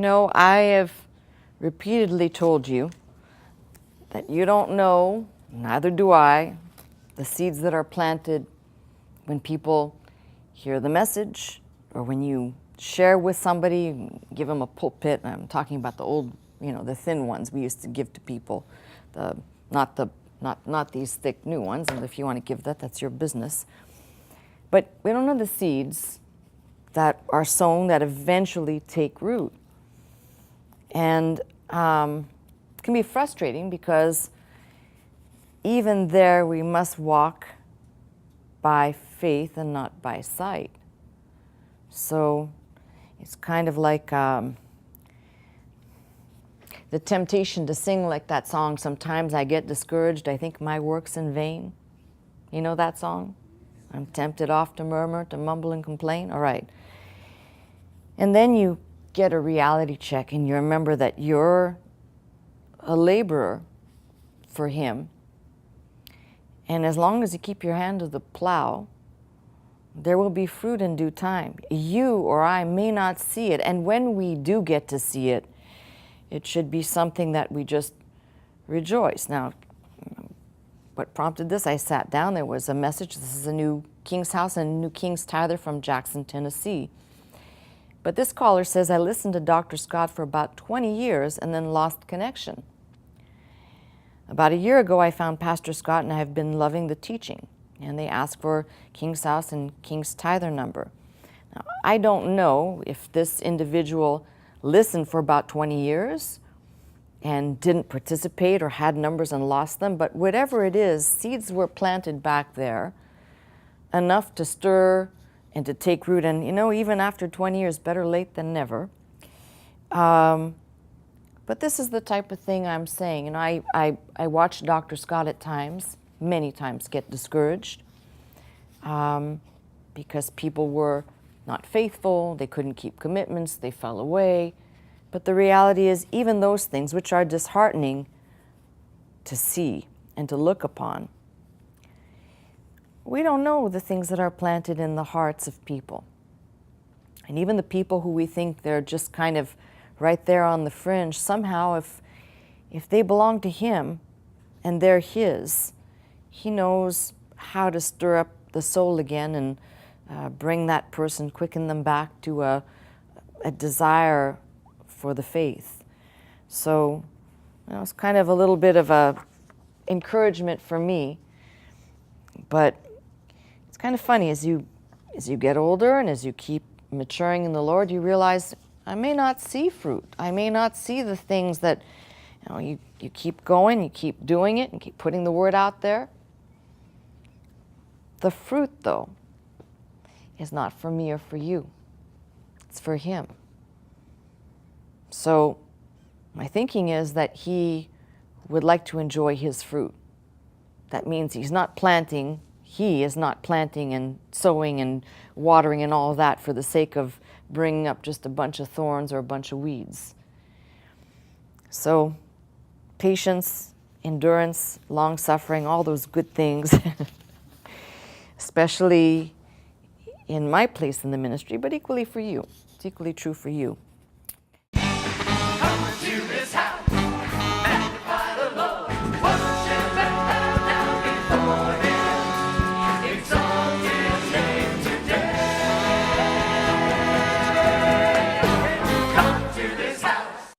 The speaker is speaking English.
know, I have repeatedly told you that you don't know, neither do I, the seeds that are planted when people hear the message or when you share with somebody, give them a pulpit. I'm talking about the old, the thin ones we used to give to people, not these thick new ones. And if you want to give that, that's your business. But we don't know the seeds that are sown that eventually take root. And it can be frustrating because even there we must walk by faith and not by sight. So it's kind of like the temptation to sing like that song, sometimes I get discouraged, I think my work's in vain. You know that song? I'm tempted oft to murmur, to mumble and complain. All right. And then you get a reality check and you remember that you're a laborer for Him. And as long as you keep your hand to the plow, there will be fruit in due time. You or I may not see it. And when we do get to see it, it should be something that we just rejoice. Now, what prompted this? I sat down. There was a message. This is a new King's House and a new King's Tither from Jackson, Tennessee. But this caller says, I listened to Dr. Scott for about 20 years and then lost connection. About a year ago, I found Pastor Scott and I have been loving the teaching. And they asked for King's House and King's Tither number. Now, I don't know if this individual listened for about 20 years and didn't participate or had numbers and lost them, but whatever it is, seeds were planted back there, enough to stir and to take root. And even after 20 years, better late than never. But this is the type of thing I'm saying. I watch Dr. Scott at times, many times, get discouraged because people were not faithful, they couldn't keep commitments, they fell away. But the reality is, even those things, which are disheartening to see and to look upon, we don't know the things that are planted in the hearts of people. And even the people who we think they're just kind of right there on the fringe, somehow if they belong to Him and they're His, He knows how to stir up the soul again and bring that person, quicken them back to a desire for the faith. So it's kind of a little bit of a encouragement for me. But it's kind of funny, as you get older and as you keep maturing in the Lord, you realize, I may not see fruit. I may not see the things that, you keep going, you keep doing it, and keep putting the word out there. The fruit, though, is not for me or for you. It's for Him. So my thinking is that He would like to enjoy His fruit. That means He is not planting and sowing and watering and all that for the sake of bringing up just a bunch of thorns or a bunch of weeds. So patience, endurance, long-suffering, all those good things, especially in my place in the ministry, but equally for you. It's equally true for you.